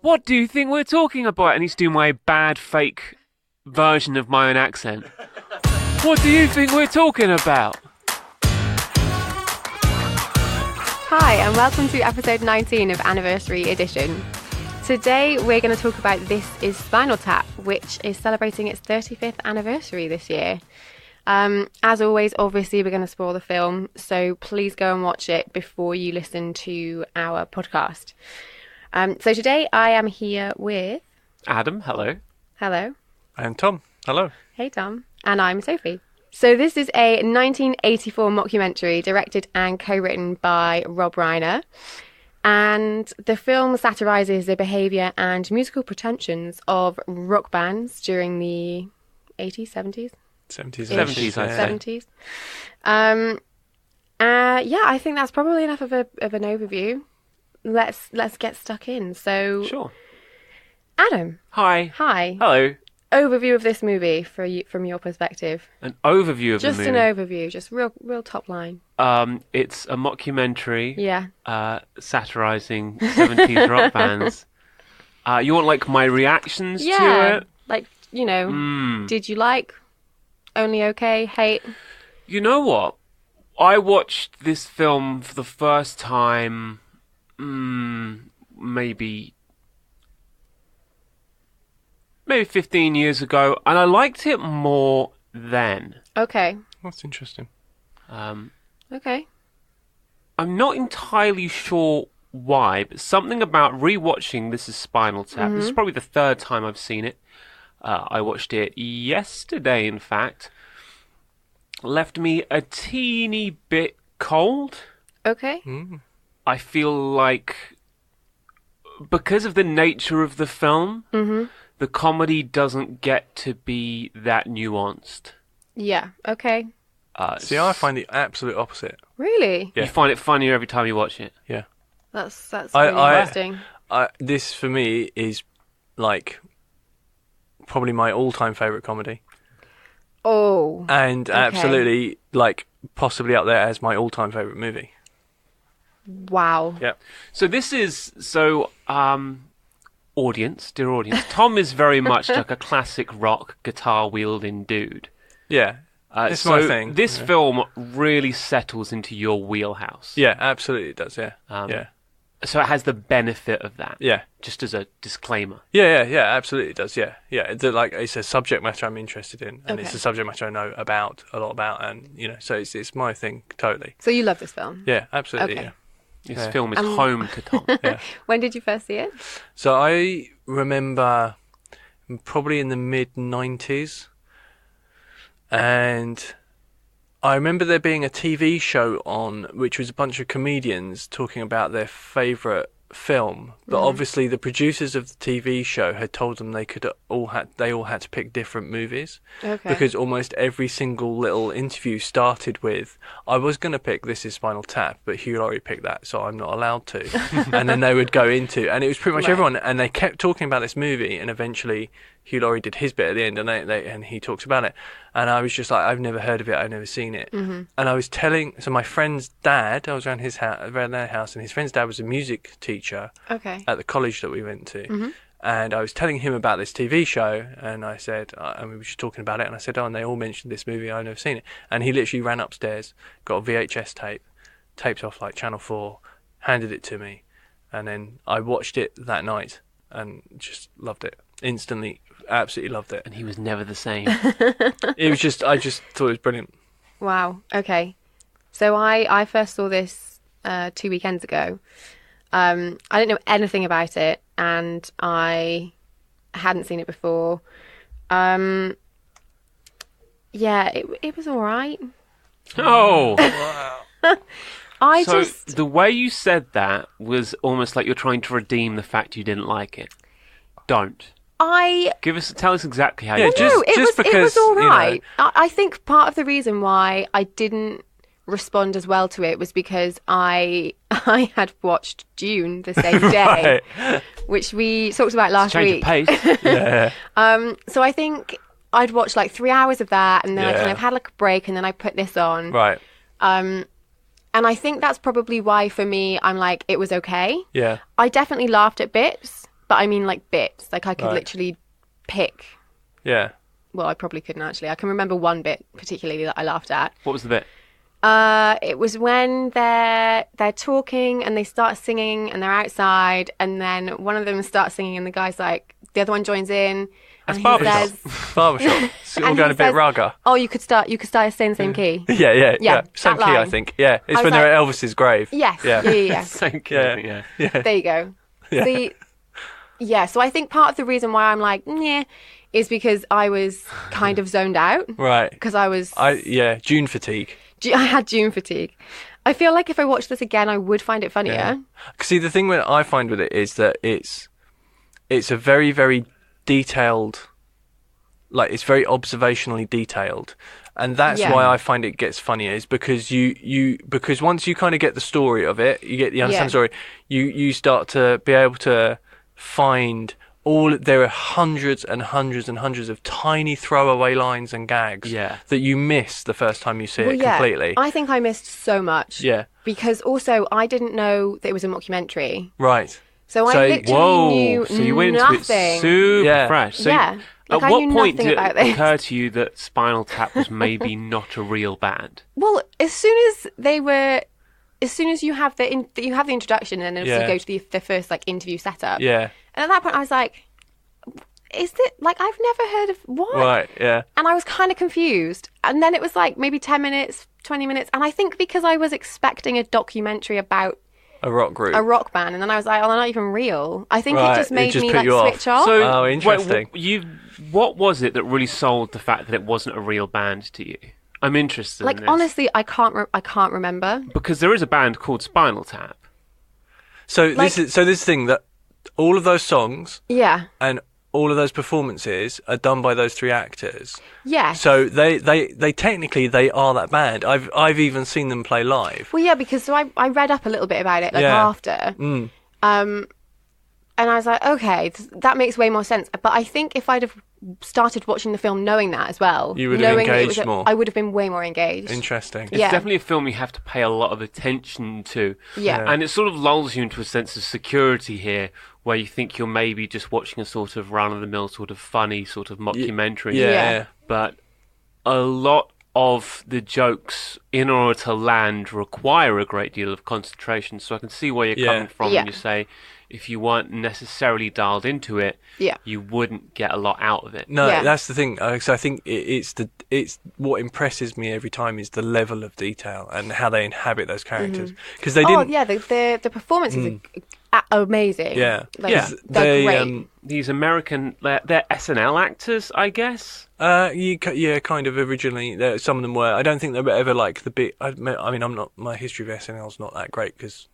What do you think we're talking about? I need to do my bad fake version of my own accent. What do you think we're talking about? Hi, and welcome to episode 19 of Anniversary Edition. Today we're going to talk about This Is Spinal Tap, which is celebrating its 35th anniversary this year. As always, obviously, we're going to spoil the film, so please go and watch it before you listen to our podcast. So today I am here with... Adam, hello. Hello. And Tom, hello. Hey, Tom. And I'm Sophie. So this is a 1984 mockumentary directed and co-written by Rob Reiner. And the film satirises the behaviour and musical pretensions of rock bands during the 80s, 70s? 70s, 70s, I'd say. 70s. Yeah, I think that's probably enough of an overview. Let's get stuck in. So, Sure. Adam. Hi. Hello. Overview of this movie from your perspective. An overview of Just the an movie. overview, just real top line. It's a mockumentary. Yeah. Satirising 70s rock bands. You want like my reactions to it? Like, did you like? Only okay? Hate? You know what? I watched this film for the first time, maybe 15 years ago, and I liked it more then. Okay. That's interesting. Okay. I'm not entirely sure why, but something about rewatching This Is Spinal Tap. This is probably the third time I've seen it. I watched it yesterday, in fact. Left me a teeny bit cold. Okay. I feel like because of the nature of the film, the comedy doesn't get to be that nuanced. Yeah. Okay. See, I find the absolute opposite. Really? Yeah. You find it funnier every time you watch it. Yeah. That's I- really I- interesting. This, for me, is like probably my all-time favourite comedy. Oh. And absolutely, like, possibly up there as my all-time favourite movie. Wow. Yeah. So this is audience, dear audience. Tom is very much like a classic rock guitar wielding dude. Yeah. It's so my thing. This film really settles into your wheelhouse. Yeah, absolutely it does, yeah. Yeah. So it has the benefit of that. Yeah. Just as a disclaimer. Yeah, absolutely it does, yeah. Yeah, it's a subject matter I'm interested in, and it's Okay. a subject matter I know a lot about, and, so it's my thing, totally. So you love this film? Yeah, absolutely, Okay. yeah. This film is home to Tom. When did you first see it? So I remember probably in the mid-90s, and I remember there being a TV show on which was a bunch of comedians talking about their favourite film, but obviously the producers of the TV show had told them they all had to pick different movies. Okay. Because almost every single little interview started with, I was going to pick This Is Spinal Tap, but Hugh Laurie picked that, so I'm not allowed to. And then they would go into, and it was pretty much Right. everyone, and they kept talking about this movie, and eventually Hugh Laurie did his bit at the end, and he talks about it. And I was just like, I've never heard of it, I've never seen it. And I was so my friend's dad, I was around their house, and his friend's dad was a music teacher Okay. at the college that we went to. And I was telling him about this TV show, and I said, and we were just talking about it, and I said, and they all mentioned this movie, I've never seen it. And he literally ran upstairs, got a VHS tape, taped off like Channel 4, handed it to me, and then I watched it that night, and just loved it. Instantly, absolutely loved it. And he was never the same. It was just, I just thought it was brilliant. Wow. Okay. So I first saw this 2 weekends ago. I didn't know anything about it, and I hadn't seen it before. Yeah, it was all right. Oh! So just the way you said that was almost like you're trying to redeem the fact you didn't like it. Don't. Tell us exactly how Yeah, you just- no, it was because, all you know- right. I think part of the reason why I didn't respond as well to it was because I had watched Dune the same day, Right. which we talked about last change week. of pace. Yeah. So I think I'd watched like 3 hours of that, and then I Yeah. kind of had like a break, and then I put this on. Right. And I think that's probably why for me I'm like, it was okay. Yeah. I definitely laughed at bits, But I mean like bits. Like I could Right. literally pick. Yeah. Well, I probably couldn't actually. I can remember one bit particularly that I laughed at. What was the bit? It was when they're talking and they start singing and they're outside, and then one of them starts singing and the guy's like, the other one joins in, and he barbershop. says, Barbershop. It's all and going he a bit says, raga. "Oh, you could start staying same key." Yeah. Same that key, I line. think. Yeah. It's I when was they're at Elvis's grave. Yes, Yeah. yeah. Thank Yeah. you. Yeah. There you go. Yeah. See, yeah. So I think part of the reason why I'm like, yeah, is because I was kind of zoned out Right. because I was. June fatigue. I had June fatigue. I feel like if I watched this again, I would find it funnier. Yeah. See, the thing that I find with it is that it's a very, very detailed, like it's very observationally detailed, and that's Yeah. why I find it gets funnier. Is because because once you kind of get the story of it, you get the understand Yeah. story, you start to be able to find there are hundreds and hundreds and hundreds of tiny throwaway lines and gags Yeah. that you miss the first time you see Well, it yeah, completely. I think I missed so much. Yeah. Because also I didn't know that it was a mockumentary. Right. So I So- literally Whoa! knew So you went nothing. into it super Yeah. fresh. So Yeah. Like, at I what knew point nothing did about it this. occur to you that Spinal Tap was maybe not a real band? Well, as soon as you have the introduction and then Yeah. you go to the first like interview setup. Yeah. And at that point I was like, is it like I've never heard of what? Right. Yeah. And I was kind of confused. And then it was like maybe 10 minutes, 20 minutes. And I think because I was expecting a documentary about A rock group. a rock band, and then I was like, oh, they're not even real. I think Right, it just it made just me put like you off. switch off. So, Oh, wait, interesting. what was it that really sold the fact that it wasn't a real band to you? I'm interested Like in this. honestly, I can't remember. Because there is a band called Spinal Tap. So Like- this thing that all of those songs Yeah. and all of those performances are done by those three actors. Yes. So they technically they are that band. I've even seen them play live. Well, yeah, because so I read up a little bit about it like Yeah. after, Mm. and I was like, okay, that makes way more sense. But I think if I'd have started watching the film knowing that as well, You would have knowing that it engaged was more. I would have been way more engaged. Interesting. It's Yeah. definitely a film you have to pay a lot of attention to. Yeah. And it sort of lulls you into a sense of security here, where you think you're maybe just watching a sort of run-of-the-mill, sort of funny, sort of mockumentary. Yeah. Yeah. But a lot of the jokes, in order to land, require a great deal of concentration. So I can see where you're Yeah. coming from Yeah. when you say if you weren't necessarily dialed into it, Yeah. you wouldn't get a lot out of it. No, Yeah. that's the thing. So I think it's what impresses me every time is the level of detail and how they inhabit those characters because they Oh didn't. yeah, the performances are amazing. Yeah. Like, Yeah. they're They, great. These American, they're SNL actors, I guess. Yeah, kind of originally. Some of them were. I don't think they were ever like the big. I mean, I'm not. My history of SNL's not that great because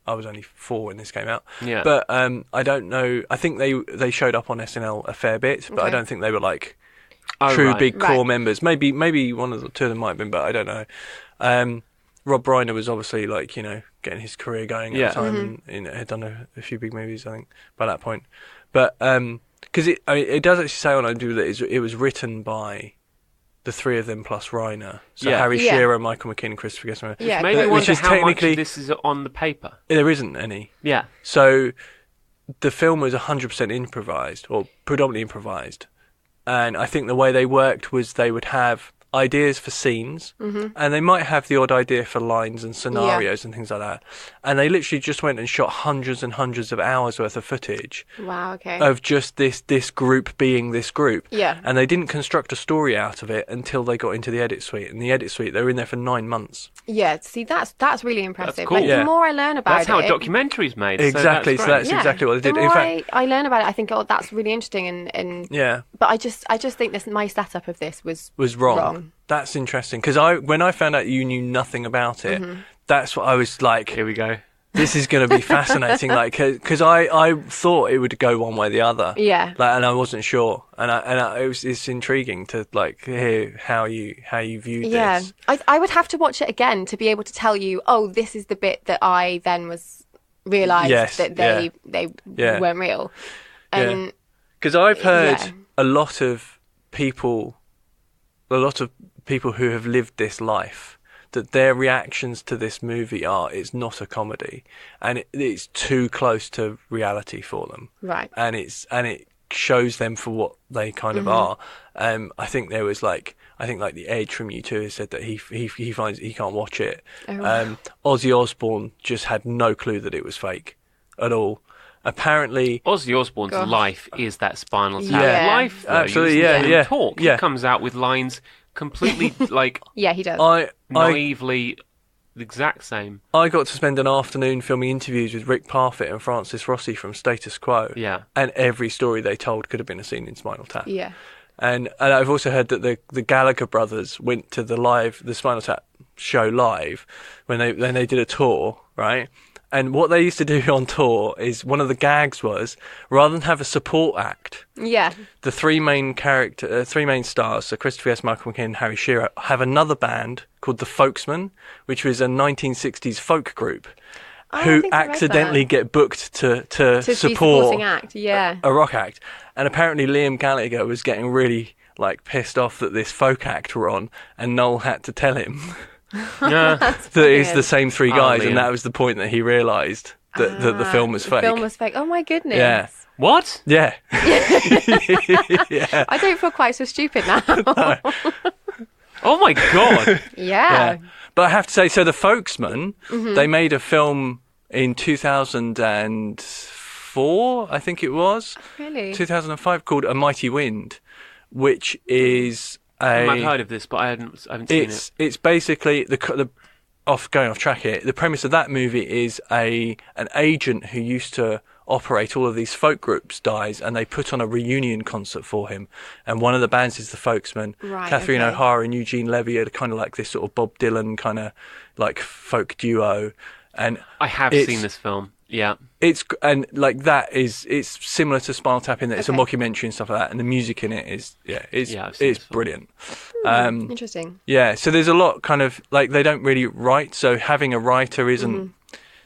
I was only 4 when this came out. Yeah. But I don't know. I think they showed up on SNL a fair bit, but I Okay. don't think they were like Oh, true right. big core Right. members. Maybe one of the two of them might have been, but I don't know. Rob Reiner was obviously like getting his career going Yeah. at the time and had done a few big movies I think by that point. But because it does actually say on IMDb that it was written by the three of them plus Reiner. So Yeah. Harry Yeah. Shearer, Michael McKean, and Christopher Guest. Yeah. Maybe Which wonder is how much technically- of this is on the paper. There isn't any. Yeah. So the film was 100% improvised, or predominantly improvised. And I think the way they worked was they would have ideas for scenes, and they might have the odd idea for lines and scenarios and things like that. And they literally just went and shot hundreds and hundreds of hours worth of footage Wow. Okay. of just this group being this group. Yeah. And they didn't construct a story out of it until they got into the edit suite. And the edit suite, they were in there for 9 months. Yeah. See, that's really impressive. cool. Like Yeah. the more I learn about That's how a it, documentary's made. Exactly. So So that's that's great. exactly what they did. The In more fact, I learn about it, I think, oh, that's really interesting. And yeah. but I just think my setup of this was wrong. That's interesting because when I found out you knew nothing about it, Mm-hmm. that's what I was like. Here we go. This is going to be fascinating, like because I thought it would go one way or the other. Yeah. Like, and I wasn't sure, it's intriguing to like hear how you viewed Yeah, this. I would have to watch it again to be able to tell you, oh, this is the bit that I then realised Yes, that they Yeah. weren't real. And Because I've heard Yeah. a lot of people who have lived this life that their reactions to this movie are it's not a comedy, and it's too close to reality for them. Right. And it shows them for what they kind of are. I think there was like the Edge from U2 has said that he finds he can't watch it. Oh. Ozzy Osbourne just had no clue that it was fake at all. Apparently, Ozzy Osbourne's Gosh. life is that Spinal Tap. Yeah. Life, though. Absolutely, You listen to yeah. him talk. Yeah. He comes out with lines completely like Yeah, he does. I naively the exact same. I got to spend an afternoon filming interviews with Rick Parfitt and Francis Rossi from Status Quo. Yeah. And every story they told could have been a scene in Spinal Tap. yeah. And I've also heard that the Gallagher brothers went to the Spinal Tap show live when they did a tour, right? And what they used to do on tour is one of the gags was rather than have a support act, Yeah. the three main stars, so Christopher Guest, Michael McKean, and Harry Shearer, have another band called the Folksmen, which was a 1960s folk group, I who think I read accidentally that. get booked to To be support supporting act. Yeah. a rock act. And apparently Liam Gallagher was getting really like pissed off that this folk act were on, and Noel had to tell him Yeah. that it's the Weird. same three Oh, guys, Liam. and that was the point that he realised that the film was The fake. film was fake. Oh my goodness. Yeah. What? Yeah. I don't feel quite so stupid now. Oh my god. yeah. Yeah. But I have to say, so the Folksmen, Mm-hmm. they made a film in 2004, I think it was, Really? 2005, called A Mighty Wind, which is I've heard of this, but I haven't seen it. It's basically going off track here. The premise of that movie is an agent who used to operate all of these folk groups dies, and they put on a reunion concert for him. And one of the bands is the Folksmen. Right, Catherine okay. O'Hara and Eugene Levy are kind of like this sort of Bob Dylan kind of like folk duo. And I have it's- seen this film. Yeah. it's similar to Spinal Tap in that it's a Okay. mockumentary and stuff like that, and the music in it is Yeah, I've seen it's this film. brilliant. Interesting. Yeah, so there's a lot kind of like they don't really write, so having a writer isn't.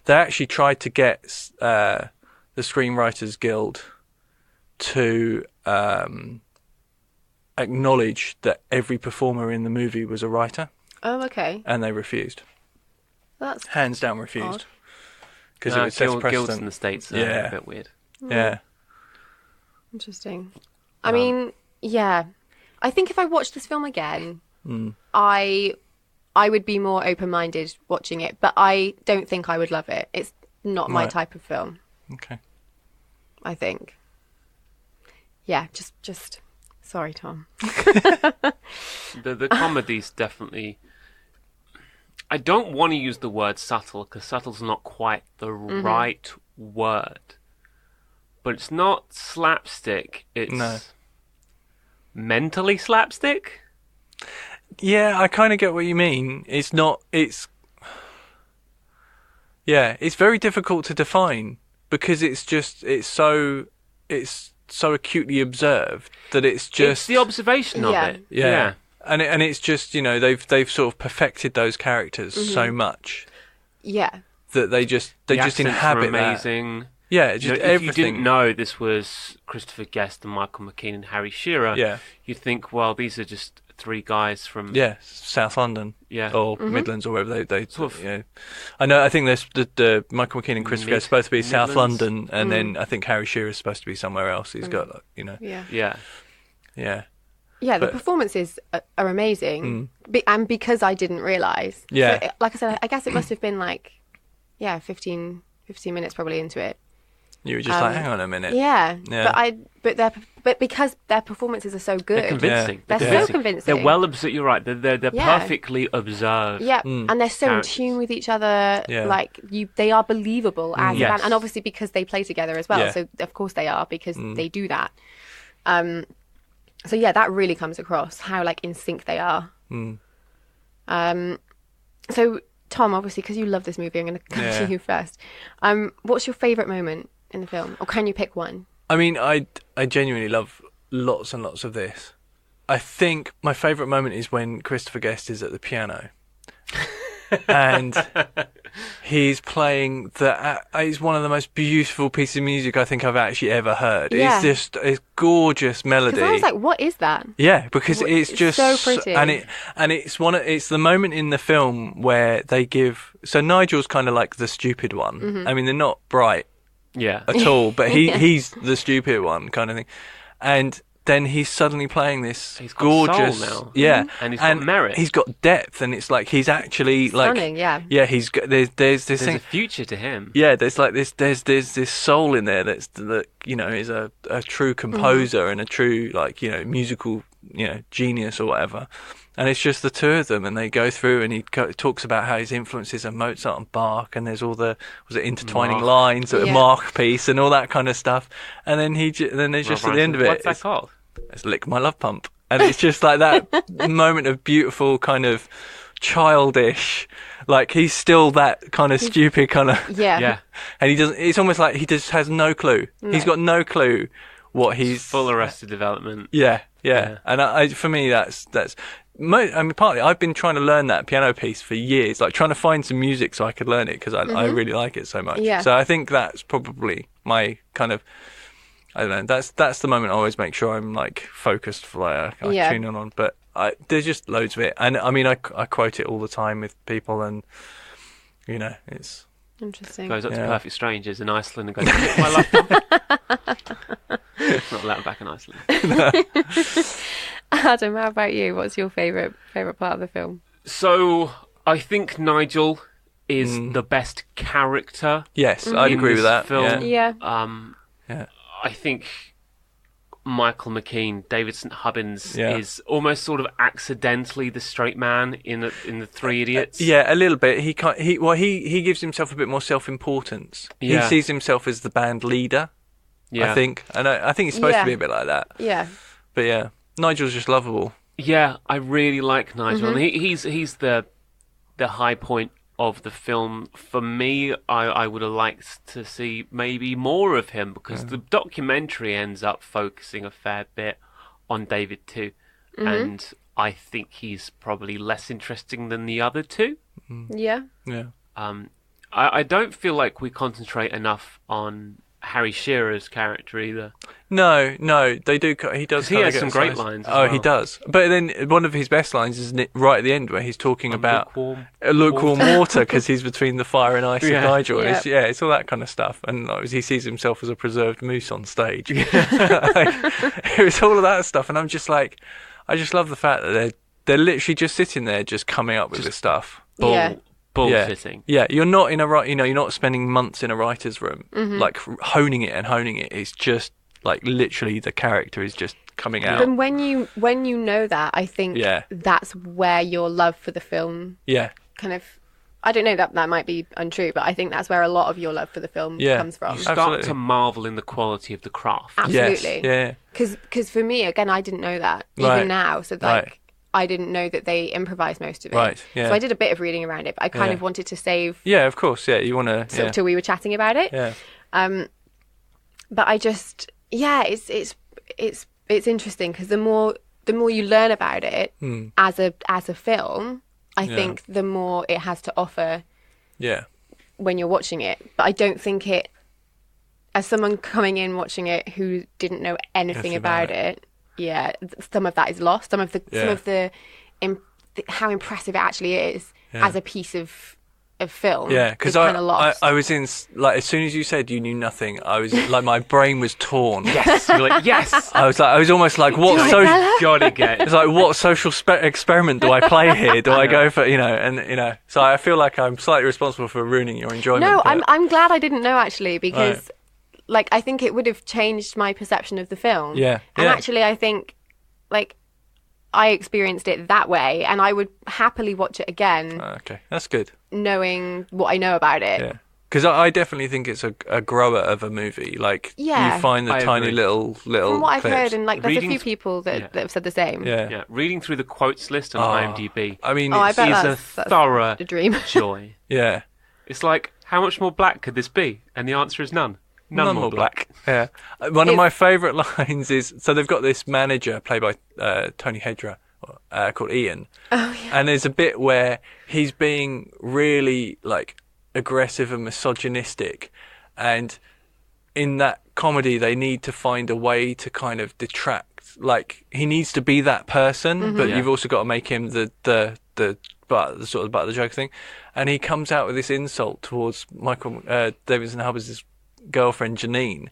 They actually tried to get the Screenwriters Guild to acknowledge that every performer in the movie was a writer, Oh, okay. and they refused. That's Hands down refused. Odd. Because it would set Guilds in precedent. the States are Yeah. a bit weird. Yeah. interesting. I mean, yeah. I think if I watched this film again, I would be more open-minded watching it, but I don't think I would love it. It's not my Right. type of film, Okay. I think. Yeah, just sorry, Tom. The comedy's definitely. I don't want to use the word subtle because subtle's not quite the right word, but it's not slapstick. It's No. mentally slapstick. Yeah, I kind of get what you mean. It's not. It's. Yeah, it's very difficult to define because it's so acutely observed that it's It's just the observation Yeah. of it. yeah. And it's just they've sort of perfected those characters so much Yeah. that they just The just accents inhabit are that. amazing. Yeah, You just know, if everything. you didn't know this was Christopher Guest and Michael McKean and Harry Shearer, Yeah. you'd think, well, these are just three guys from Yeah, South London. Yeah. Or Midlands or wherever they Sort of- you know. I know. I think there's the Michael McKean and Christopher Guest are supposed to be South Midlands. London, and then I think Harry Shearer is supposed to be somewhere else. He's got like, Yeah. Yeah. yeah. Yeah, the But- performances are amazing, and because I didn't realise. Yeah. So, like I said, I guess it must have been like, 15 minutes probably into it. You were just like, hang on a minute. Yeah. Yeah. But because their performances are so good. They're convincing. They're so convincing. convincing. They're well observed. You're right. They're Yeah. perfectly observed. Yeah, and they're so characters. in tune with each other. Yeah. Like they are believable as a Yes. band, and obviously because they play together as well. Yeah. So of course they are because they do that. So yeah, that really comes across how like in sync they are. So Tom, obviously because you love this movie, I'm going to come Yeah. to you first. What's your favourite moment in the film, or can you pick one? I mean, I genuinely love lots and lots of this. I think my favourite moment is when Christopher Guest is at the piano. and he's playing it's one of the most beautiful pieces of music I think I've actually ever heard. Yeah. It's just a gorgeous melody. Because I was like, what is that? Yeah, because it's just so pretty. and it's the moment in the film where they give. So Nigel's kind of like the stupid one. Mm-hmm. I mean, they're not bright Yeah. at all, but he's the stupid one kind of thing. And then he's suddenly playing this He's got gorgeous, soul now. yeah, And he's got merit. He's got depth, and it's like he's actually Stunning, like, yeah. he's got there's this There's thing. a future to him. Yeah, there's like there's this soul in there that is a true composer and a true musical genius or whatever. And it's just the two of them, and they go through, and he talks about how his influences are Mozart and Bach, and there's all the intertwining Mark. lines, a Yeah. Mark piece, and all that kind of stuff. And then then there's just at the end of it, What's that called? it's Lick My Love Pump, and it's just like that moment of beautiful kind of childish, like he's still that kind of stupid kind of, Yeah. Yeah. and he doesn't. It's almost like he just has no clue. He's got no clue what he's Full Arrested Development. Yeah. Yeah. And for me, that's. I mean, partly I've been trying to learn that piano piece for years, like trying to find some music so I could learn it because I really like it so much. Yeah. So I think that's probably my kind of. I don't know. That's the moment I always make sure I'm like focused for I Yeah. tune in on. But there's just loads of it, and I mean I quote it all the time with people, and it's. Interesting. Goes up to Yeah. Perfect Strangers in Iceland and goes, "Lick my love pump." It's not allowed back in Iceland. Adam, how about you? What's your favourite part of the film? So I think Nigel is the best character. Yes, I'd in agree this with that. film. Yeah. Yeah. Yeah. I think Michael McKean, David St. Hubbins, Yeah. is almost sort of accidentally the straight man in the Three Idiots. Yeah, a little bit. He gives himself a bit more self-importance. Yeah. He sees himself as the band leader. Yeah. I think, and I think he's supposed Yeah. to be a bit like that. Yeah. But yeah, Nigel's just lovable. Yeah, I really like Nigel. Mm-hmm. And he's the high point of the film. For me, I would have liked to see maybe more of him because the documentary ends up focusing a fair bit on David too. Mm-hmm. And I think he's probably less interesting than the other two. Yeah. Yeah. I don't feel like we concentrate enough on Harry Shearer's character either. No, they do. He does. He kinda has get some the great size. lines as Oh, he well. does. But then one of his best lines is right at the end where he's talking about lukewarm water because he's between the fire and ice Yeah. of Nigel. Yeah. It's all that kind of stuff. And he sees himself as a preserved moose on stage. It was all of that stuff, and I'm just like, I just love the fact that they're literally just sitting there, just coming up with this stuff. Yeah. Bullshitting. Yeah, you're not in you're not spending months in a writer's room, like honing it. It's just like literally the character is just coming out. And when you know that, I think Yeah. that's where your love for the film Yeah, kind of. I don't know, that might be untrue, but I think that's where a lot of your love for the film Yeah. comes from. You start Absolutely. to marvel in the quality of the craft. Absolutely. Yes. Yeah. Because for me, again, I didn't know that Right. even now. So like, Right. I didn't know that they improvised most of it. Right, yeah. So I did a bit of reading around it, but I kind Yeah. of wanted to save Yeah, of course. Yeah, you want to. sort of till we were chatting about it. Yeah. But I just, it's interesting because the more you learn about it as a film, I think the more it has to offer Yeah. when you're watching it. But I don't think it, as someone coming in watching it who didn't know anything about it, some of that is lost. Some of the how impressive it actually is as a piece of film. Yeah, because kind of lost. I was in like as soon as you said you knew nothing, I was like my brain was torn. Yes, you're like, yes, I was almost like what gotta get. It's like what social experiment do I play here? Do I go for So I feel like I'm slightly responsible for ruining your enjoyment. No, but- I'm glad I didn't know actually because, like, I think it would have changed my perception of the film. Yeah, And yeah. actually, I think, like, I experienced it that way, and I would happily watch it again, Okay, that's good. knowing what I know about it. Yeah, because I definitely think it's a grower of a movie. Like Yeah. you find the I tiny agree. little From what I've clips. heard, and like, there's Reading a few people that have said the same. Yeah. Yeah, reading through the quotes list on IMDb I mean, Oh, I it's, bet is that's a thorough a dream. joy. yeah. It's like, how much more black could this be? And the answer is none. None more black. Yeah. One of my favourite lines is, so they've got this manager played by Tony Hedra, called Ian. Oh, yeah. And there's a bit where he's being really like aggressive and misogynistic, and in that comedy they need to find a way to kind of detract. Like he needs to be that person, but Yeah. you've also got to make him the sort of butt of the joke thing. And he comes out with this insult towards Michael Davidson Hubbard's girlfriend Janine.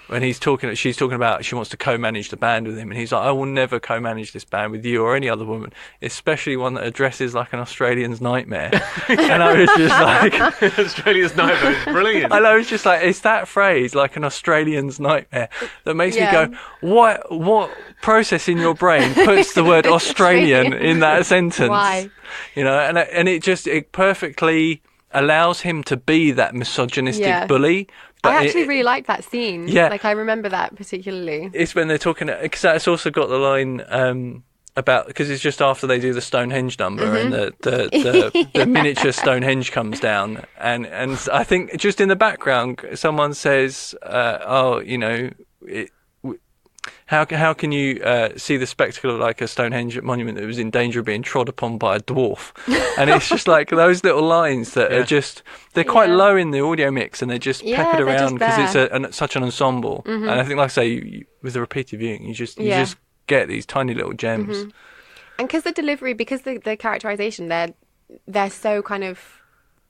When she's talking about she wants to co-manage the band with him, and he's like, I will never co-manage this band with you or any other woman, especially one that addresses like an Australian's nightmare. And I was just like, Australia's nightmare is brilliant. and I was just like, it's that phrase, like an Australian's nightmare, that makes me go, what process in your brain puts the word Australian in that sentence? Why? You know, and it perfectly allows him to be that misogynistic bully. I actually really liked that scene. Yeah. Like, I remember that particularly. It's when they're talking, because that's also got the line about, because it's just after they do the Stonehenge number, and the miniature Stonehenge comes down, and I think just in the background someone says, oh, you know, how can you see the spectacle of like a Stonehenge monument that was in danger of being trod upon by a dwarf? And it's just like those little lines that are just, they're quite low in the audio mix, and they're just peppered they're around just because it's such an ensemble. And I think, like I say, with the repeated viewing, you just get these tiny little gems. And because the delivery, because the characterization, they're so kind of,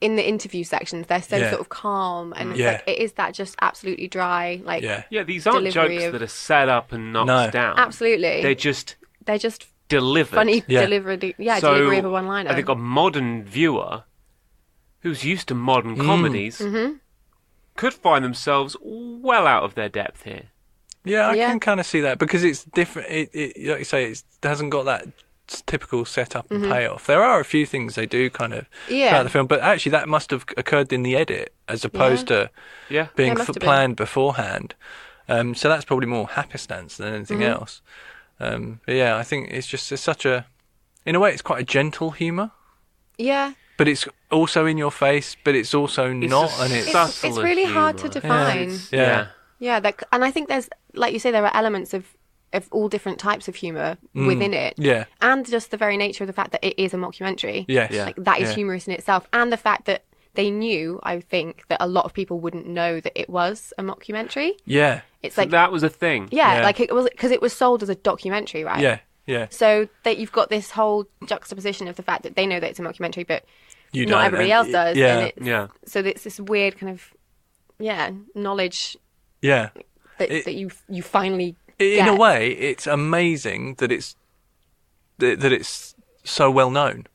in the interview sections, they're so sort of calm, and it's like, it is that just absolutely dry, like These aren't delivery jokes of- that are set up and knocked down. Absolutely. They're just delivered. funny delivery. So, Delivery of a one-liner. I think a modern viewer who's used to modern comedies could find themselves well out of their depth here. Yeah, I can kind of see that, because it's different. It like you say, it hasn't got that typical setup and payoff. There are a few things they do kind of throughout the film, but actually that must have occurred in the edit as opposed to being planned beforehand. So that's probably more happenstance than anything else. But yeah, I think it's such a, in a way, it's quite a gentle humour. Yeah. But it's also in your face, but it's also not, and It's really hard to define. Yeah. And I think there's, like you say, there are elements of all different types of humour within it. Yeah. And just the very nature of the fact that it is a mockumentary. Yes. Yeah. Like, that is humorous in itself. And the fact that they knew, I think, that a lot of people wouldn't know that it was a mockumentary. Yeah. It's like, that was a thing. yeah, like it was, because it was sold as a documentary, right? Yeah. Yeah. So that you've got this whole juxtaposition of the fact that they know that it's a mockumentary, but You not don't, everybody and else does. Yeah. And it's, so it's this weird kind of, knowledge Yeah. that you finally In get. a way, it's amazing that it's so well known.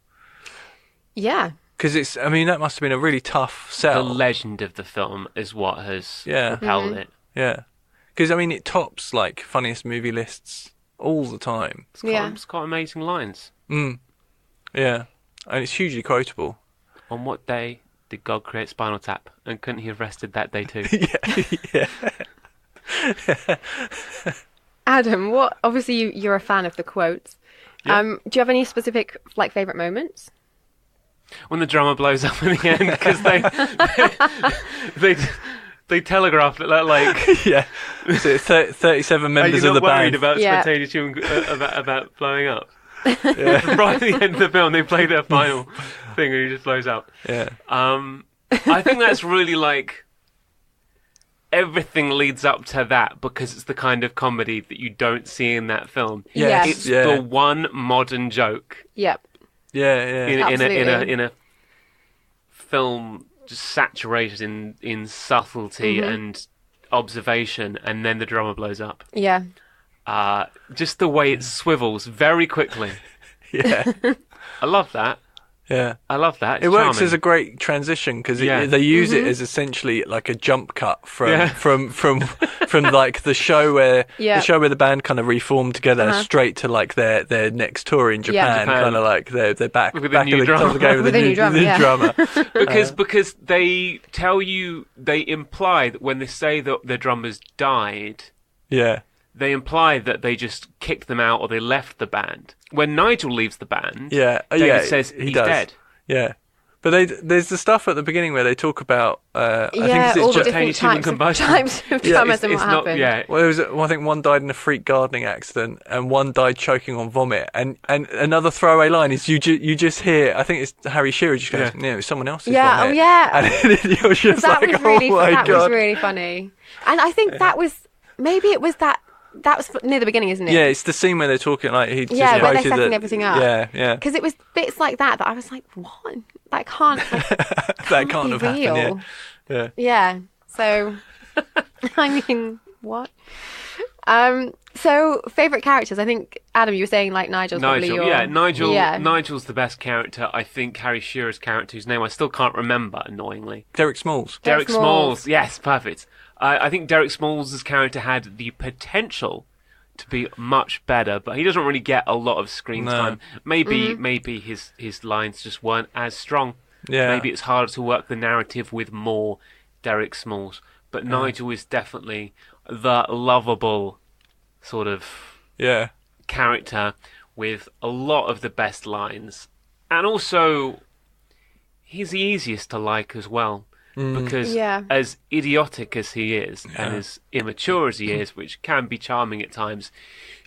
Yeah. Because it's, I mean, that must have been a really tough The sell. legend of the film is what has Yeah. propelled it. Yeah. Because, I mean, it tops, like, funniest movie lists all the time. It's got amazing lines. Yeah. And it's hugely quotable. On what day did God create Spinal Tap? And couldn't he have rested that day too? Yeah. Adam, obviously you're a fan of the quotes. Yeah. Do you have any specific, like, favourite moments? When the drummer blows up in the end, because they telegraphed it like Yeah. So 37 members you're of the not worried band. about Yeah. spontaneous human about blowing up. Right at the end of the film, they play their final thing and he just blows up. Yeah. I think that's really like everything leads up to that because it's the kind of comedy that you don't see in that film. Yes. It's Yeah. the one modern joke Yep. Yeah, yeah. in a film just saturated in subtlety and observation, and then the drummer blows up. Yeah. Just the way it swivels very quickly. Yeah. I love that. Yeah. I love that. It's It works charming. as a great transition because Yeah. they use it as essentially like a jump cut from Yeah. from like the show where the band kind of reformed together straight to like their next tour in Japan, Japan. kind of like they're back With a back new at the top of the drummer. game with, With a new drummer, new yeah. drummer. because they tell you, they imply that when they say that the drummers died, Yeah. they imply that they just kicked them out or they left the band. When Nigel leaves the band, Yeah. David yeah, says he he's does. dead. Yeah. there's the stuff at the beginning where they talk about. I think Yeah, all it's the just, different human combustion. types of Yeah, traumas and It's what not. happened. Yeah. well, I think one died in a freak gardening accident, and one died choking on vomit. And another throwaway line is you just hear. I think it's Harry Shearer just goes, Yeah. "No, it was someone else's Yeah, vomit." oh yeah. And then you're just That like, was really "Oh my that god!" was really funny. And I think that was maybe it was that was near the beginning, isn't it? Yeah, it's the scene where they're talking like he just Yeah, where they're quoted setting that- everything up. Yeah. Because it was bits like that I was like, what? That can't. Like, That can't be have real. happened. Yeah. Yeah. So, I mean, what? So favorite characters. I think Adam, you were saying like Nigel's probably Nigel, your. yeah, Nigel. Yeah. Nigel's the best character. I think Harry Shearer's character, whose name I still can't remember, annoyingly. Derek Smalls. Derek Derek Smalls. Smalls. Yes, perfect. I think Derek Smalls' character had the potential to be much better, but he doesn't really get a lot of screen No. time. Maybe Mm-hmm. maybe his lines just weren't as strong. Yeah. Maybe it's harder to work the narrative with more Derek Smalls. But Nigel is definitely the lovable sort of Yeah. character with a lot of the best lines. And also, he's the easiest to like as well. Because Yeah. as idiotic as he is, and as immature as he is, which can be charming at times,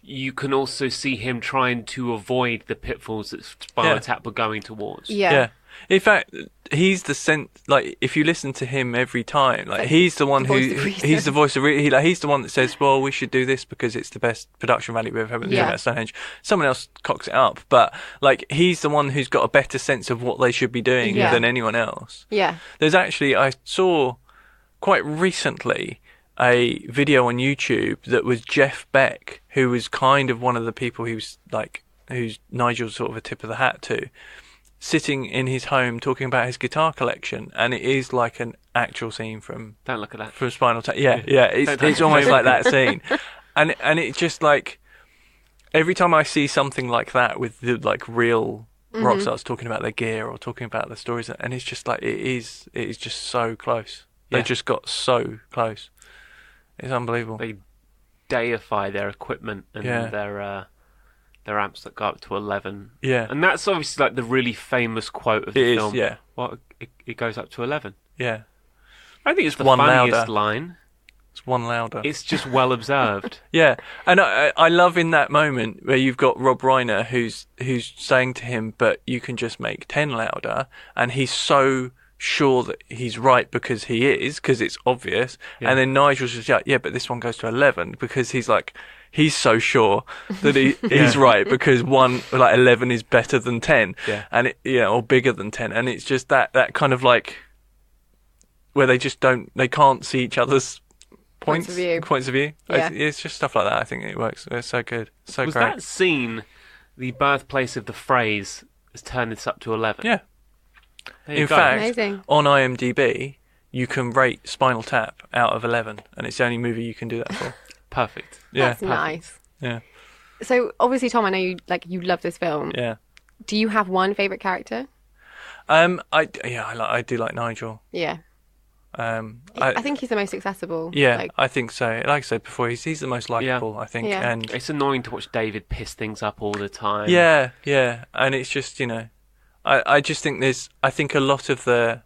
you can also see him trying to avoid the pitfalls that Spinal Yeah. Tap were going towards. Yeah. In fact, he's the like if you listen to him every time, like he's the one the voice who of reason. he's the voice of he's the one that says, "Well, we should do this because it's the best production value we've ever Yeah. at Stonehenge." Someone else cocks it up, but like he's the one who's got a better sense of what they should be doing Yeah. than anyone else. Yeah. There's actually I saw quite recently a video on YouTube that was Jeff Beck, who was kind of one of the people who's Nigel's sort of a tip of the hat to, sitting in his home talking about his guitar collection, and it is like an actual scene from Don't look at that. Spinal Tap. Yeah, it's Don't- almost like that scene, and it's just like every time I see something like that with the like real rock stars talking about their gear or talking about the stories, and it's just like it is just so close. They Yeah. just got so close. It's unbelievable. They deify their equipment and Yeah. their amps that go up to 11. Yeah, And that's obviously like the really famous quote of the it is. film. Yeah, Well, it goes up to 11. yeah. I think it's the one funniest louder. line. It's one louder. It's just well observed. Yeah, and I love in that moment where you've got Rob Reiner who's saying to him, "But you can just make 10 louder," and he's so sure that he's right because he is, because it's obvious. Yeah. And then Nigel's just like, "Yeah, but this one goes to 11," because he's so sure that he's right because 11 is better than 10, Yeah. and or bigger than 10, and it's just that kind of like where they can't see each other's Points of view. Yeah. It's just stuff like that. I think it works. It's so good. So Was great. that scene the birthplace of the phrase has turned this up to 11? Yeah. There you In go. fact, Amazing. on IMDb, you can rate Spinal Tap out of 11, and it's the only movie you can do that for. Perfect. Yeah. That's nice. Yeah. So obviously, Tom, I know you love this film. Yeah. Do you have one favorite character? I do like Nigel. Yeah. I think he's the most accessible. Yeah, Like, I think so. Like I said before, he's the most likable, I think. Yeah. And It's annoying to watch David piss things up all the time. yeah, and it's just I just think I think a lot of the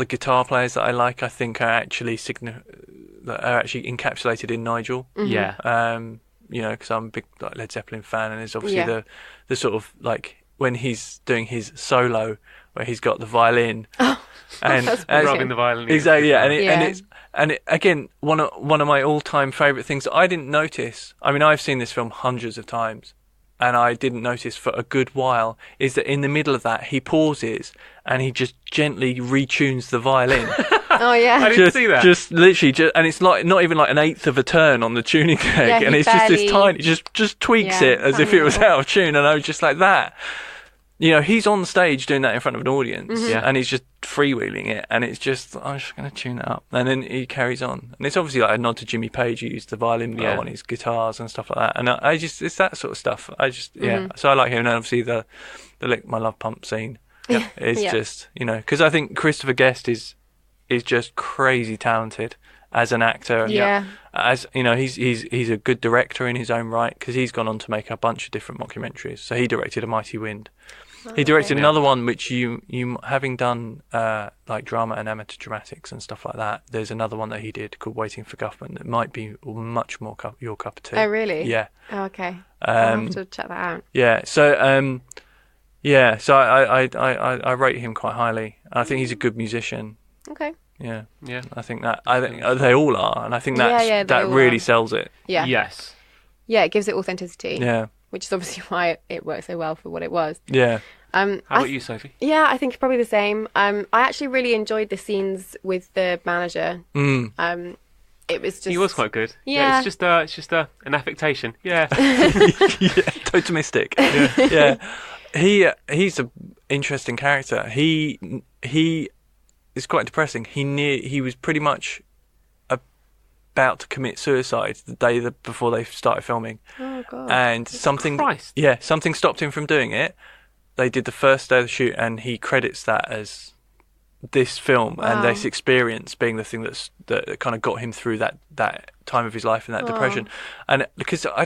guitar players that I like, I think are actually encapsulated in Nigel. Yeah. Because I'm a big Led Zeppelin fan, and there's obviously Yeah. the sort of like when he's doing his solo where he's got the violin and That's Rubbing the violin. exactly, yeah, Yeah. and it again one of my all-time favorite things that I didn't notice. I mean, I've seen this film hundreds of times, and I didn't notice for a good while is that in the middle of that he pauses and he just gently retunes the violin. oh yeah. I didn't see that. Just literally, and it's like not even like an eighth of a turn on the tuning peg, Yeah, and he it's just barely- this tiny, just tweaks Yeah, it as if tiny it was little. out of tune, and I was just like that. He's on stage doing that in front of an audience, Yeah. and he's just freewheeling it, and it's just I'm just going to tune it up, and then he carries on, and it's obviously like a nod to Jimmy Page, who used the violin blow Yeah. on his guitars and stuff like that, and I just it's that sort of stuff. So I like him, and obviously the Lick My Love Pump scene is Yeah. just because I think Christopher Guest is just crazy talented as an actor. Yeah. As he's a good director in his own right, because he's gone on to make a bunch of different mockumentaries. So he directed A Mighty Wind, He directed Okay. another one which you having done like drama and amateur dramatics and stuff like that. There's another one that he did called Waiting for Guffman that might be much more your cup of tea. Oh, really? Yeah. Oh, okay. I'll have to check that out. Yeah. So so I rate him quite highly. I think he's a good musician. Okay. Yeah. Yeah. I think they all are, and I think Yeah, they that all really are. sells it. Yeah. Yes. Yeah, it gives it authenticity. Yeah. Which is obviously why it worked so well for what it was. Yeah. How about you, Sophie? Yeah, I think probably the same. I actually really enjoyed the scenes with the manager. It was just... He was quite good. Yeah. It's just an affectation. Yeah. Totemistic. Yeah. He's an interesting character. He is quite depressing. He was pretty much about to commit suicide the day before they started filming. Oh, God. And something stopped him from doing it. They did the first day of the shoot, and he credits that as this film and this experience being the thing that kind of got him through that time of his life and that depression. And because I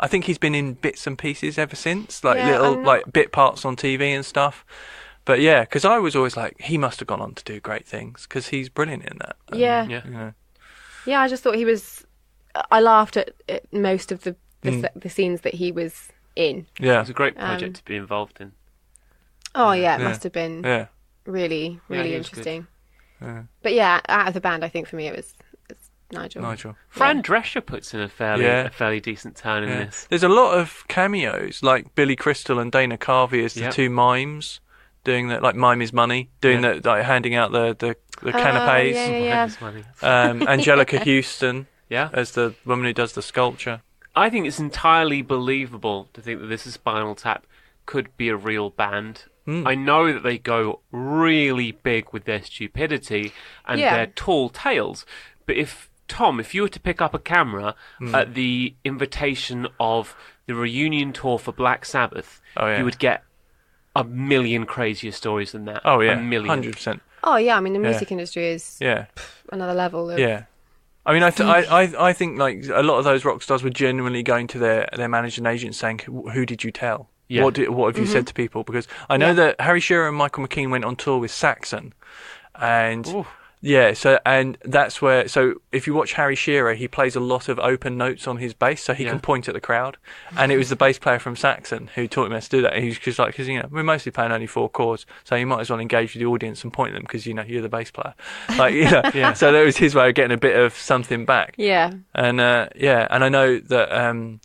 think he's been in bits and pieces ever since, like like bit parts on TV and stuff. But yeah, because I was always like, he must have gone on to do great things because he's brilliant in that. And, Yeah. Yeah. you know, Yeah, I just thought he was... I laughed at most of the scenes that he was in. It yeah, was a great project to be involved in. Oh, yeah, it Yeah. must have been yeah, really, really he was interesting. yeah. But yeah, out of the band, I think for me it's Nigel. Nigel. Fran Drescher puts in a fairly decent turn in Yeah. this. There's a lot of cameos, like Billy Crystal and Dana Carvey as the Yep. two mimes doing that, like Mime is Money, doing Yeah. that, like handing out the canapes. yeah. This money. Angelica Houston Yeah. as the woman who does the sculpture. I think it's entirely believable to think that this is Spinal Tap could be a real band. I know that they go really big with their stupidity and Yeah. their tall tales, but if you were to pick up a camera at the invitation of the reunion tour for Black Sabbath, Oh, yeah. you would get a million crazier stories than that. Oh yeah, a million. 100%. Oh, yeah, I mean, the music industry is Yeah, another level of... yeah. I mean, I think like a lot of those rock stars were genuinely going to their manager and agent saying, "Who did you tell? Yeah. What have you said to people?" Because I know that Harry Shearer and Michael McKean went on tour with Saxon, and Oof. yeah, and that's where. So if you watch Harry Shearer, he plays a lot of open notes on his bass, so he Yeah. can point at the crowd. And it was the bass player from Saxon who taught him how to do that. And he's just like, because we're mostly playing only 4 chords, so you might as well engage with the audience and point at them because you're the bass player. Like Yeah. So that was his way of getting a bit of something back. Yeah. And and I know that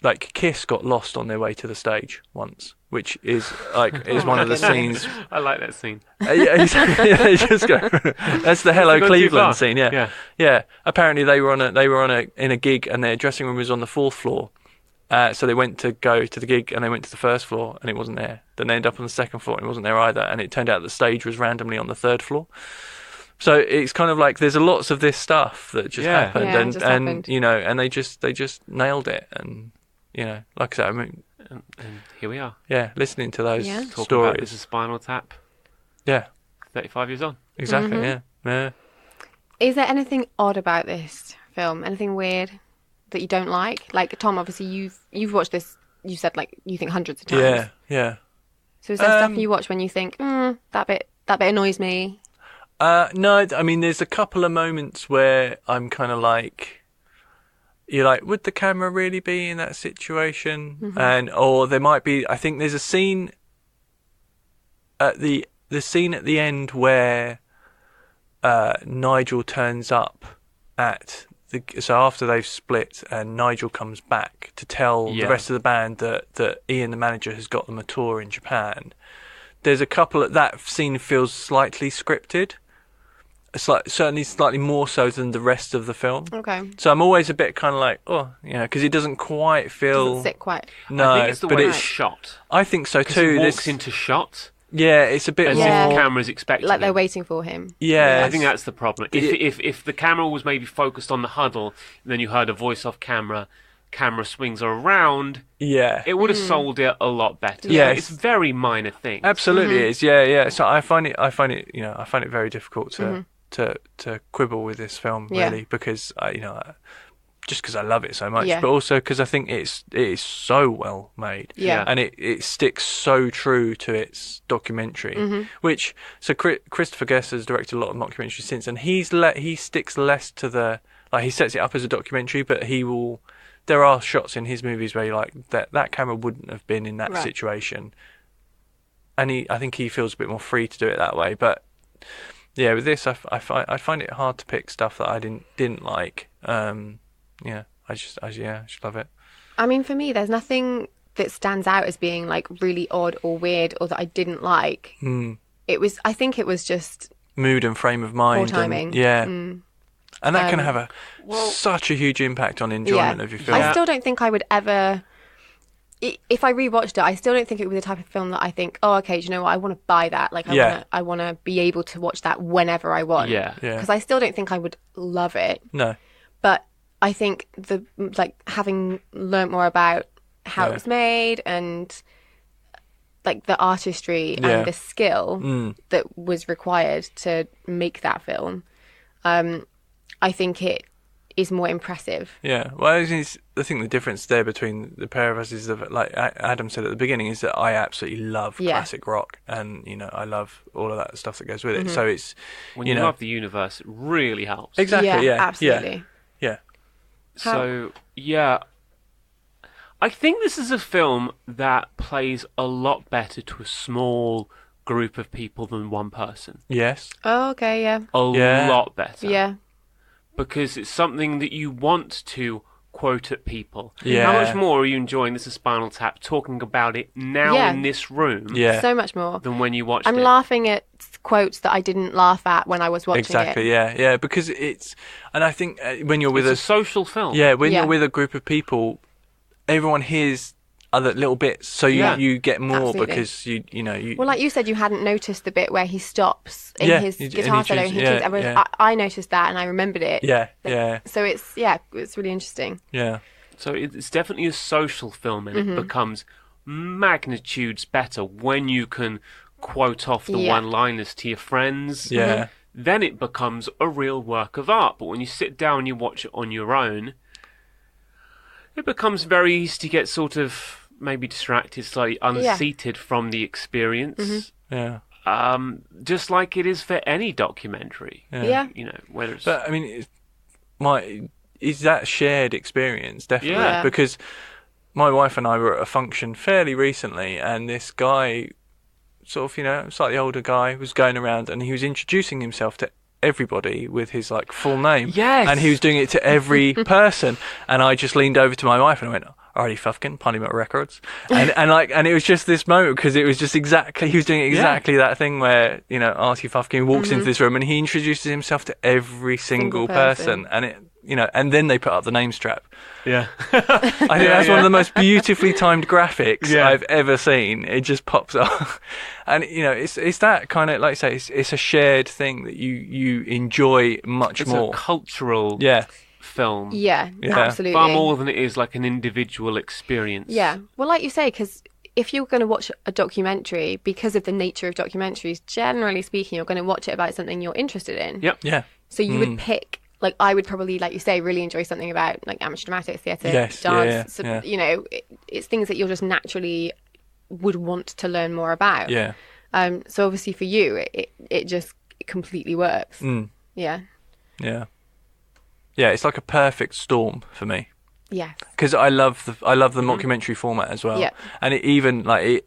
like Kiss got lost on their way to the stage once, which is one of the scenes. I like that scene. Yeah, exactly. They just go. That's the Hello Gone too far. Cleveland scene. Yeah. Yeah. Apparently they were in a gig and their dressing room was on the 4th floor. So they went to go to the gig and they went to the 1st floor and it wasn't there. Then they ended up on the 2nd floor and it wasn't there either. And it turned out the stage was randomly on the 3rd floor. So it's kind of like there's lots of this stuff that just Yeah. happened, Yeah, it and just happened. and they just nailed it, and like I said, I mean, And here we are. yeah, listening to those Yeah. Talking stories, about this is Spinal Tap, yeah, 35 years on. exactly, yeah. Is there anything odd about this film? Anything weird that you don't like? Like, Tom, obviously you've watched this, you said like you think hundreds of times. Yeah. So is there stuff you watch when you think, that bit annoys me? No, I mean, there's a couple of moments where I'm kind of like, you're like, would the camera really be in that situation? Or there might be. I think there's a scene at the scene at the end where Nigel turns up at so after they've split and Nigel comes back to tell the rest of the band that Ian, the manager, has got them a tour in Japan. There's a couple that scene feels slightly scripted. Certainly slightly more so than the rest of the film. Okay. So I'm always a bit kind of like, because it doesn't quite feel. Doesn't sit quite. No, I think it's the but way it's. it's shot. I think so Because too. he walks into shot Yeah, it's a bit as more. Yeah. if the camera's expecting Like they're him. waiting for him. Yeah, I think that's the problem. If the camera was maybe focused on the huddle, and then you heard a voice off camera swings around, Yeah, it would have sold it a lot better. Yes. It's very minor things. absolutely is. Yeah. So I find it very difficult to quibble with this film Yeah. really because just because I love it so much, Yeah. but also because I think it is so well made. Yeah. And it sticks so true to its documentary, which, so Christopher Guest has directed a lot of documentaries since, and he sticks less to the, like, he sets it up as a documentary, but there are shots in his movies where you're like, that camera wouldn't have been in that Right. situation. And I think he feels a bit more free to do it that way. But yeah, with this, I find it hard to pick stuff that I didn't like. Yeah, I just love it. I mean, for me, there's nothing that stands out as being like really odd or weird or that I didn't like. I think it was just Mood and frame of mind. poor timing. And that can have such a huge impact on enjoyment of your film. I still don't think I would ever. If I rewatched it, I still don't think it would be the type of film that I think, oh, okay, do you know what? I want to buy that. Like, I want to be able to watch that whenever I want. Yeah. Because I still don't think I would love it. No. But I think having learnt more about how it was made and like the artistry and the skill that was required to make that film, I think it is more impressive. Yeah, well, I think the difference there between the pair of us is that, like Adam said at the beginning, is that I absolutely love classic rock, and I love all of that stuff that goes with it. So it's When you love the universe, it really helps. exactly, yeah, absolutely. yeah. So, yeah. I think this is a film that plays a lot better to a small group of people than one person. Yes. Oh, okay, yeah. A lot better. Yeah. Because it's something that you want to quote at people. Yeah. How much more are you enjoying This is Spinal Tap talking about it now in this room So much more. than when you watched it? I'm laughing at quotes that I didn't laugh at when I was watching Exactly, it. yeah, because and I think when you're with It's a social film. when you're with a group of people, everyone hears other little bits, so you get more Absolutely. because you Well, like you said, you hadn't noticed the bit where he stops in his and guitar solo. chooses- I noticed that and I remembered it. yeah. So it's really interesting. Yeah. So it's definitely a social film, and it becomes magnitudes better when you can quote off the one-liners to your friends. Yeah. Then it becomes a real work of art. But when you sit down and you watch it on your own, it becomes very easy to get sort of maybe distracted, slightly unseated from the experience. Yeah. Just like it is for any documentary. Yeah. Whether it's... But I mean, is that shared experience definitely? Yeah. Because my wife and I were at a function fairly recently, and this guy, sort of slightly older guy, was going around and he was introducing himself to everybody with his like full name. Yes. And he was doing it to every person, and I just leaned over to my wife and I went, Artie Fufkin, Parliament Records, and it was just this moment because it was just exactly, he was doing exactly that thing where Artie Fufkin walks into this room and he introduces himself to every single person, and it and then they put up the name strap. Yeah. I think that's one of the most beautifully timed graphics Yeah. I've ever seen. It just pops up, and it's that kind of, like I say, it's a shared thing that you enjoy much It's more. a cultural film. Yeah, Yeah. absolutely. Far more than it is like an individual experience. Yeah. Well, like you say, because if you're going to watch a documentary, because of the nature of documentaries, generally speaking, you're going to watch it about something you're interested in. Yep. Yeah. So you would pick, like, I would probably, like you say, really enjoy something about like amateur dramatics, theatre, Yes, dance. yeah. It's things that you'll just naturally would want to learn more about. Yeah. So obviously for you, it just completely works. Yeah. Yeah. Yeah, it's like a perfect storm for me. Yes. Because I love the mockumentary format as well. Yeah. And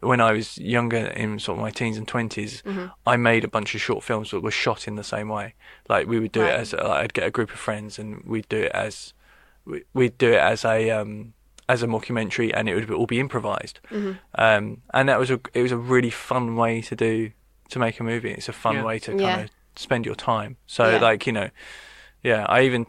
when I was younger, in sort of my teens and 20s, I made a bunch of short films that were shot in the same way. Like we would do it as I'd get a group of friends and we'd do it as a mockumentary, and it would all be improvised. And it was a really fun way to make a movie. It's a fun way to kind of spend your time. So I even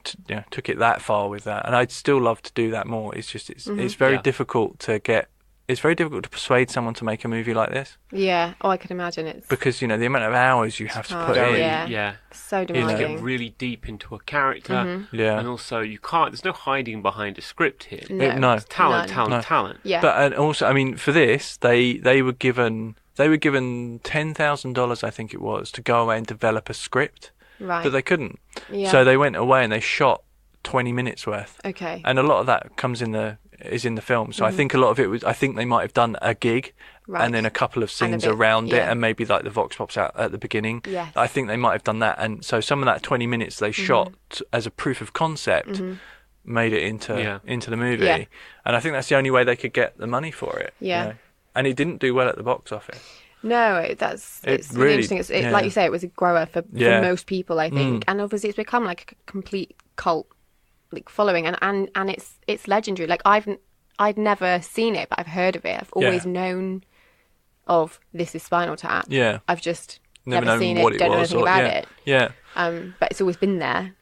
took it that far with that, and I'd still love to do that more. It's just it's very difficult to get. It's very difficult to persuade someone to make a movie like this. Yeah. Oh, I can imagine it's because the amount of hours you have to put in. Yeah. So You demanding. get really deep into a character. Yeah. And also you can't. There's no hiding behind a script here. No. It's talent, None. talent, talent. Yeah. But and also, I mean, for this, they were given $10,000, I think it was, to go away and develop a script. Right. But they couldn't. Yeah. So they went away and they shot 20 minutes worth. Okay. And a lot of that is in the film. So I think a lot of it was, I think they might have done a gig Right. and then a couple of scenes bit, around it, yeah. and maybe like the vox pops out at the beginning. Yes. I think they might have done that. And so some of that 20 minutes they shot as a proof of concept made it into the movie. Yeah. And I think that's the only way they could get the money for it. Yeah. You know? And it didn't do well at the box office. No, it's really interesting. It's like you say, it was a grower for most people, I think, and obviously it's become like a complete cult like following, and it's legendary. Like I'd never seen it, but I've heard of it. I've always known of This Is Spinal Tap. Yeah. I've just Never never known seen what it, it don't know was anything or- about yeah. it. Yeah. But it's always been there.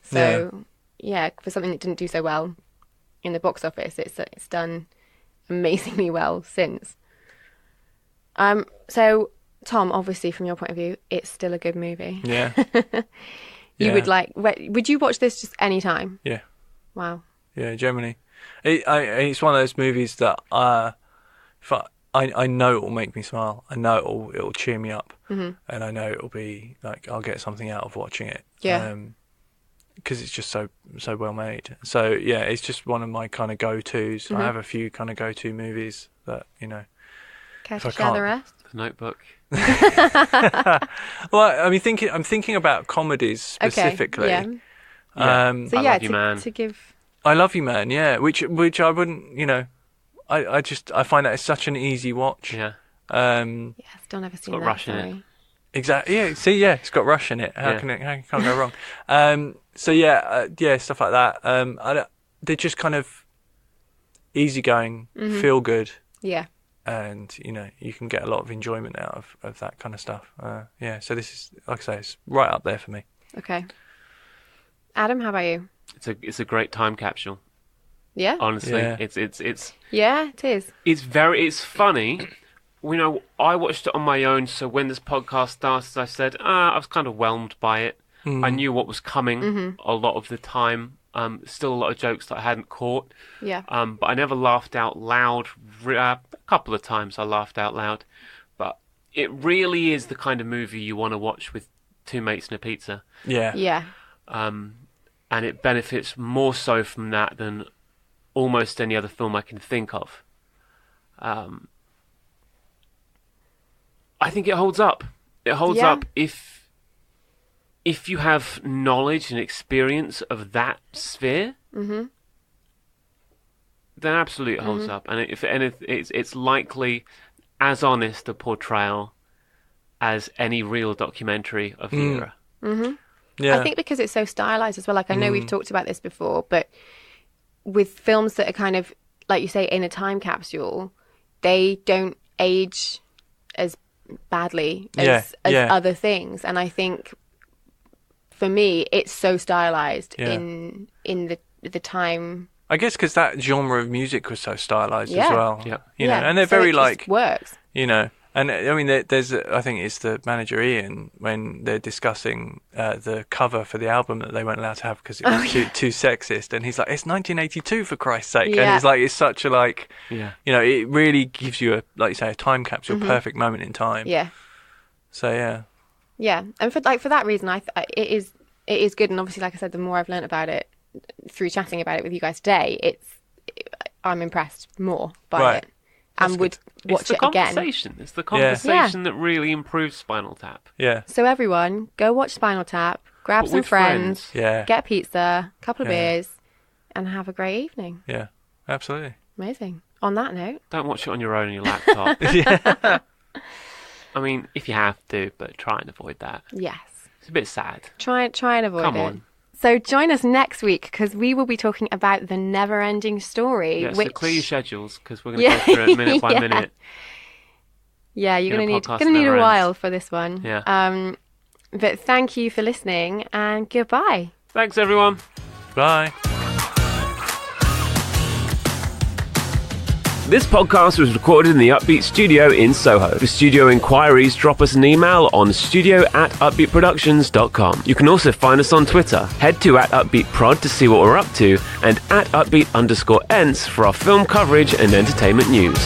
So yeah, for something that didn't do so well in the box office, it's done amazingly well since. So Tom, obviously from your point of view, it's still a good movie. Yeah. You Yeah. would you watch this just any time? Yeah. Wow. Yeah, generally. It's one of those movies that I know it will make me smile. I know it'll cheer me up. And I know it'll be like I'll get something out of watching it. Yeah. Because it's just so well made. So yeah, it's just one of my kind of go-tos. I have a few kind of go-to movies that, you know. Care If to I share the can't- rest? The Notebook. Well, I mean, I'm thinking about comedies specifically. Okay. Yeah. So I yeah, Love You, Man. to give. I Love You, Man. Yeah, which I wouldn't, you know, I find that it's such an easy watch. Yeah. Yeah, still never seen got that. Rush in it. Sorry. Exactly. Yeah. See, yeah, it's got Rush in it. How Yeah. can it go wrong? So yeah, stuff like that. They're just kind of easygoing, feel good, Yeah. and you know you can get a lot of enjoyment out of that kind of stuff. Yeah. So this is, like I say, it's right up there for me. Okay. Adam, how about you? It's a great time capsule. Yeah. Honestly, Yeah. it's Yeah, it is. it's funny. You know, I watched it on my own, so when this podcast started, I said, I was kind of whelmed by it. I knew what was coming a lot of the time. Still a lot of jokes that I hadn't caught. Yeah. But I never laughed out loud. A couple of times I laughed out loud. But it really is the kind of movie you want to watch with two mates and a pizza. Yeah. Yeah. And it benefits more so from that than almost any other film I can think of. I think it holds up. It holds Yeah. up if you have knowledge and experience of that sphere. Then absolutely it holds up, and it's likely as honest a portrayal as any real documentary of the era. Yeah. I think because it's so stylized as well. Like I know we've talked about this before, but with films that are kind of, like you say, in a time capsule, they don't age as badly as other things. And I think for me, it's so stylized in the time. I guess because that genre of music was so stylized Yeah. as well. Yeah. You know, and they're so very it just like, works. you know, and I mean, there's, I think it's the manager Ian, when they're discussing the cover for the album that they weren't allowed to have because it was too sexist, and he's like, it's 1982 for Christ's sake, and Yeah. it's like, it's such a like, Yeah. you know, it really gives you a, like you say, a time capsule, perfect moment in time. Yeah. So yeah, Yeah, and for that reason, it is good. And obviously, like I said, the more I've learnt about it through chatting about it with you guys today, I'm impressed more by Right. it, and would watch It's the it again. conversation. It's the conversation that really improves Spinal Tap. yeah, So everyone, go watch Spinal Tap, grab But some with friends, yeah, get pizza, a couple of Yeah. beers, and have a great evening. yeah, absolutely. Amazing. On that note, Don't watch it on your own on your laptop. Yeah, I mean, if you have to, but try and avoid that. yes, It's a bit sad. try and avoid Come it. on. So join us next week because we will be talking about The Never-Ending Story. Yeah, which... so clear your schedules because we're going to Yeah. go through it minute by Yeah. minute. Yeah, you're In a gonna podcast need never a ends. while for this one. Yeah. But thank you for listening and goodbye. Thanks, everyone. bye. This podcast was recorded in the Upbeat Studio in Soho. For studio inquiries, drop us an email on studio@upbeatproductions.com. You can also find us on Twitter. Head to @UpbeatProd to see what we're up to, and @Upbeat_ENTS for our film coverage and entertainment news.